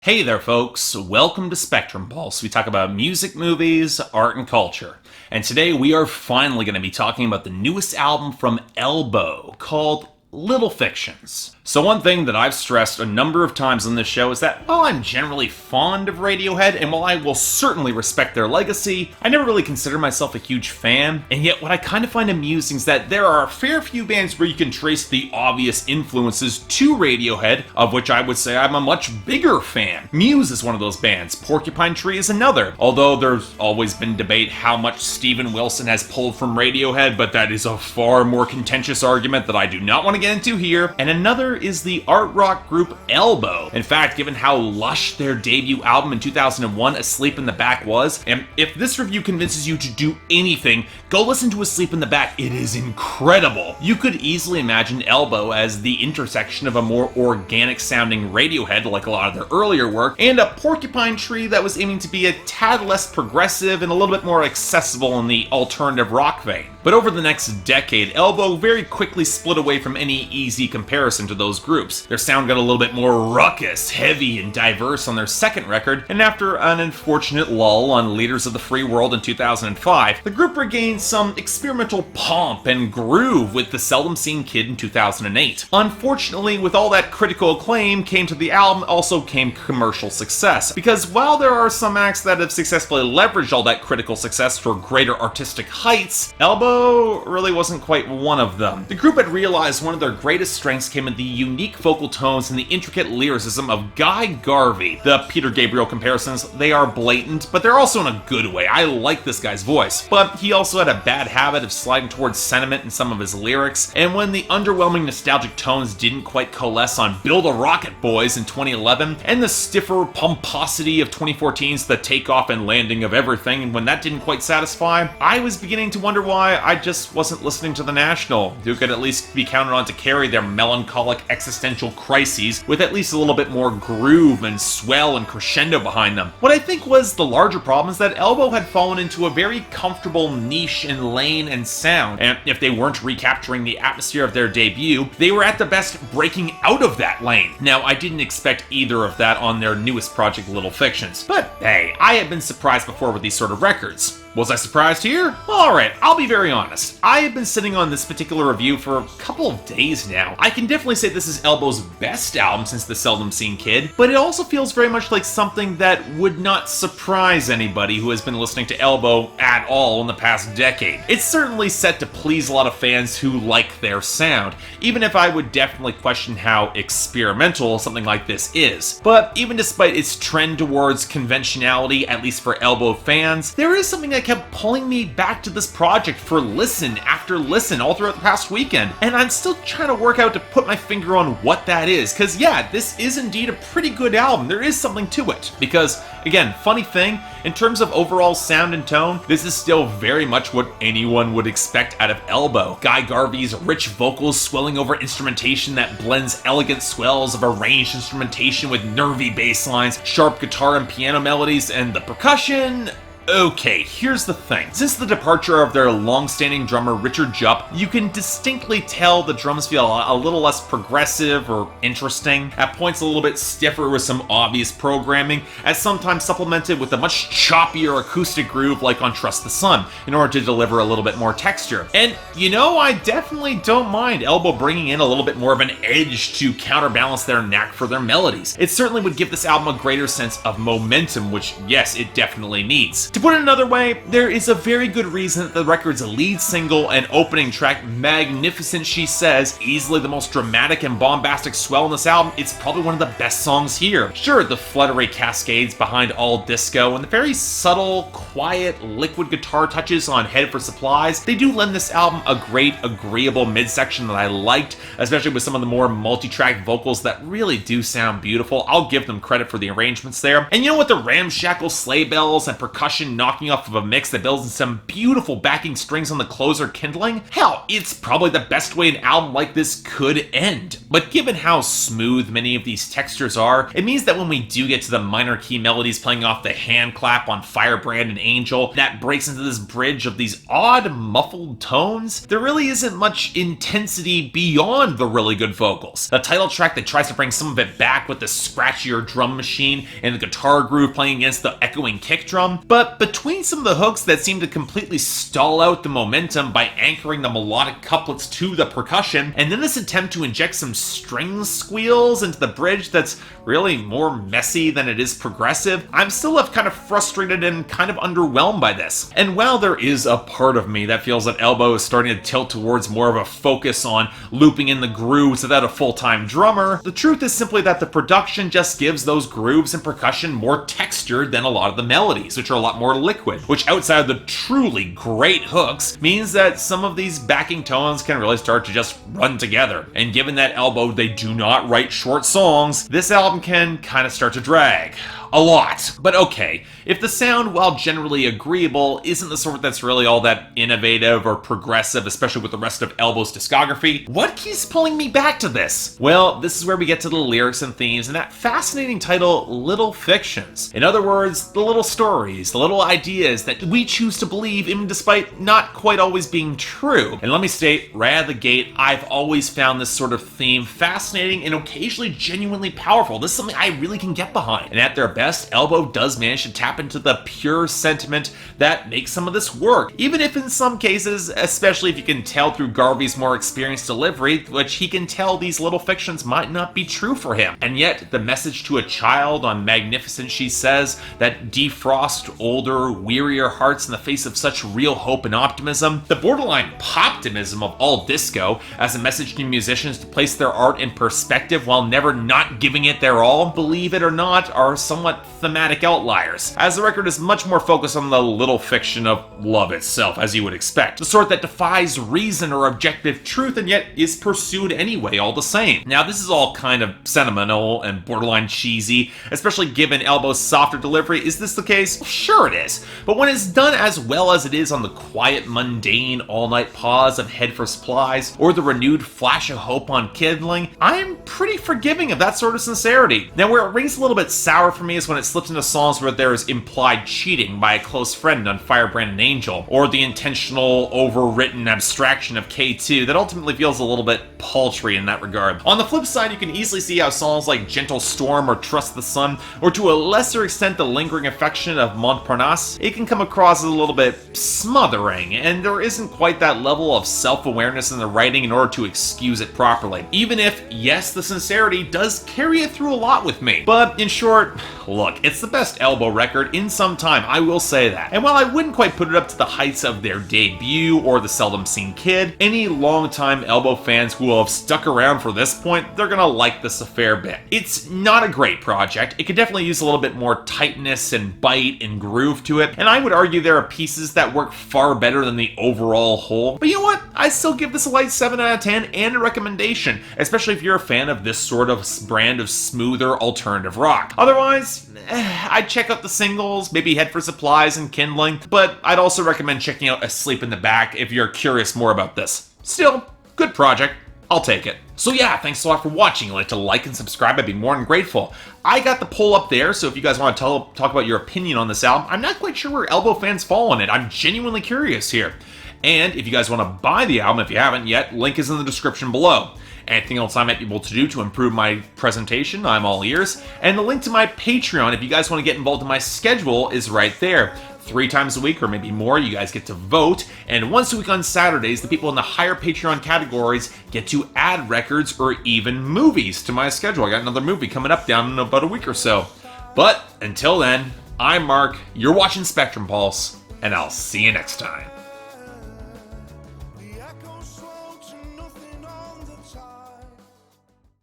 Hey there, folks. Welcome to Spectrum Pulse. We talk about music, movies, art, and culture. And today we are finally going to be talking about the newest album from Elbow called Little Fictions. So one thing that I've stressed a number of times on this show is that while I'm generally fond of Radiohead, and while I will certainly respect their legacy, I never really consider myself a huge fan. And yet what I kind of find amusing is that there are a fair few bands where you can trace the obvious influences to Radiohead, of which I would say I'm a much bigger fan. Muse is one of those bands, Porcupine Tree is another, although there's always been debate how much Steven Wilson has pulled from Radiohead, but that is a far more contentious argument that I do not want to get into here. And another is the art rock group Elbow. In fact, given how lush their debut album in 2001, Asleep in the Back, was, and if this review convinces you to do anything, go listen to Asleep in the Back. It is incredible. You could easily imagine Elbow as the intersection of a more organic sounding Radiohead, like a lot of their earlier work, and a Porcupine Tree that was aiming to be a tad less progressive and a little bit more accessible in the alternative rock vein. But over the next decade, Elbow very quickly split away from any easy comparison to those groups. Their sound got a little bit more ruckus, heavy, and diverse on their second record, and after an unfortunate lull on Leaders of the Free World in 2005, the group regained some experimental pomp and groove with The Seldom Seen Kid in 2008. Unfortunately, with all that critical acclaim came to the album also came commercial success, because while there are some acts that have successfully leveraged all that critical success for greater artistic heights, Elbow really wasn't quite one of them. The group had realized one of their greatest strengths came in the unique vocal tones and the intricate lyricism of Guy Garvey. The Peter Gabriel comparisons, they are blatant, but they're also in a good way. I like this guy's voice, but he also had a bad habit of sliding towards sentiment in some of his lyrics, and when the underwhelming nostalgic tones didn't quite coalesce on Build a Rocket Boys in 2011, and the stiffer pomposity of 2014's The Takeoff and Landing of Everything, and when that didn't quite satisfy, I was beginning to wonder why I just wasn't listening to The National, who could at least be counted on to carry their melancholic existential crises with at least a little bit more groove and swell and crescendo behind them. What I think was the larger problem is that Elbow had fallen into a very comfortable niche in lane and sound, and if they weren't recapturing the atmosphere of their debut, they were at the best breaking out of that lane. Now, I didn't expect either of that on their newest project, Little Fictions, but hey, I had been surprised before with these sort of records. Was I surprised here? Alright, I'll be very honest. I have been sitting on this particular review for a couple of days now. I can definitely say this is Elbow's best album since The Seldom Seen Kid, but it also feels very much like something that would not surprise anybody who has been listening to Elbow at all in the past decade. It's certainly set to please a lot of fans who like their sound, even if I would definitely question how experimental something like this is. But even despite its trend towards conventionality, at least for Elbow fans, there is something that kept pulling me back to this project for listen after listen all throughout the past weekend, and I'm still trying to work out to put my finger on what that is, because yeah, this is indeed a pretty good album. There is something to it, because again, funny thing, in terms of overall sound and tone, this is still very much what anyone would expect out of Elbow. Guy Garvey's rich vocals swelling over instrumentation that blends elegant swells of arranged instrumentation with nervy bass lines, sharp guitar and piano melodies, and the percussion. Okay, here's the thing. Since the departure of their long-standing drummer Richard Jupp, you can distinctly tell the drums feel a little less progressive or interesting, at points a little bit stiffer with some obvious programming, as sometimes supplemented with a much choppier acoustic groove like on Trust the Sun, in order to deliver a little bit more texture. And, you know, I definitely don't mind Elbow bringing in a little bit more of an edge to counterbalance their knack for their melodies. It certainly would give this album a greater sense of momentum, which, yes, it definitely needs. To put it another way, there is a very good reason that the record's lead single and opening track, Magnificent She Says, easily the most dramatic and bombastic swell in this album. It's probably one of the best songs here. Sure, the fluttery cascades behind All Disco and the very subtle, quiet, liquid guitar touches on Head for Supplies, they do lend this album a great, agreeable midsection that I liked, especially with some of the more multi-track vocals that really do sound beautiful. I'll give them credit for the arrangements there. And you know, with the ramshackle sleigh bells and percussion percussion knocking off of a mix that builds in some beautiful backing strings on the closer Kindling, hell, it's probably the best way an album like this could end. But given how smooth many of these textures are, it means that when we do get to the minor key melodies playing off the hand clap on Firebrand and Angel, that breaks into this bridge of these odd muffled tones, there really isn't much intensity beyond the really good vocals. The title track that tries to bring some of it back with the scratchier drum machine and the guitar groove playing against the echoing kick drum, but between some of the hooks that seem to completely stall out the momentum by anchoring the melodic couplets to the percussion, and then this attempt to inject some string squeals into the bridge that's really more messy than it is progressive, I'm still left kind of frustrated and kind of underwhelmed by this. And while there is a part of me that feels that Elbow is starting to tilt towards more of a focus on looping in the grooves without a full-time drummer, the truth is simply that the production just gives those grooves and percussion more texture than a lot of the melodies, which are a lot more liquid, which outside of the truly great hooks means that some of these backing tones can really start to just run together. And given that Elbow, they do not write short songs, this album can kind of start to drag. A lot. But okay, if the sound, while generally agreeable, isn't the sort that's really all that innovative or progressive, especially with the rest of Elbow's discography, what keeps pulling me back to this? Well, this is where we get to the lyrics and themes and that fascinating title, Little Fictions. In other words, the little stories, the little ideas that we choose to believe even despite not quite always being true. And let me state, right out of the gate, I've always found this sort of theme fascinating and occasionally genuinely powerful. This is something I really can get behind. And at their best, Elbow does manage to tap into the pure sentiment that makes some of this work, even if in some cases, especially if you can tell through Garvey's more experienced delivery, which he can tell these little fictions might not be true for him. And yet, the message to a child on Magnificent, she says, that defrost older, wearier hearts in the face of such real hope and optimism, the borderline poptimism of all disco as a message to musicians to place their art in perspective while never not giving it their all, believe it or not, are somewhat thematic outliers, as the record is much more focused on the little fiction of love itself, as you would expect. The sort that defies reason or objective truth and yet is pursued anyway all the same. Now, this is all kind of sentimental and borderline cheesy, especially given Elbow's softer delivery. Is this the case? Sure it is. But when it's done as well as it is on the quiet, mundane, all-night pause of Head for Supplies, or the renewed flash of hope on Kindling, I'm pretty forgiving of that sort of sincerity. Now, where it rings a little bit sour for me is when it slips into songs where there is implied cheating by a close friend on Firebrand and Angel, or the intentional, overwritten abstraction of K2 that ultimately feels a little bit paltry in that regard. On the flip side, you can easily see how songs like Gentle Storm or Trust the Sun, or to a lesser extent the lingering affection of Montparnasse, it can come across as a little bit smothering, and there isn't quite that level of self-awareness in the writing in order to excuse it properly. Even if, yes, the sincerity does carry it through a lot with me. But in short, look, it's the best Elbow record in some time, I will say that. And while I wouldn't quite put it up to the heights of their debut or the Seldom Seen Kid, any longtime Elbow fans who will have stuck around for this point, they're gonna like this a fair bit. It's not a great project. It could definitely use a little bit more tightness and bite and groove to it, and I would argue there are pieces that work far better than the overall whole. But you know what? I still give this a light 7 out of 10 and a recommendation, especially if you're a fan of this sort of brand of smoother alternative rock. Otherwise, I'd check out the singles, maybe Head for Supplies and Kindling, but I'd also recommend checking out Asleep in the Back if you're curious more about this. Still, good project. I'll take it. So yeah, thanks a lot for watching. If you'd like to like and subscribe, I'd be more than grateful. I got the poll up there, so if you guys want to talk about your opinion on this album, I'm not quite sure where Elbow fans fall on it. I'm genuinely curious here. And if you guys want to buy the album, if you haven't yet, link is in the description below. Anything else I might be able to do to improve my presentation, I'm all ears. And the link to my Patreon, if you guys want to get involved in my schedule, is right there. 3 times a week or maybe more, you guys get to vote, and once a week on Saturdays, the people in the higher Patreon categories get to add records or even movies to my schedule. I got another movie coming up down in about a week or so. But until then, I'm Mark, you're watching Spectrum Pulse, and I'll see you next time.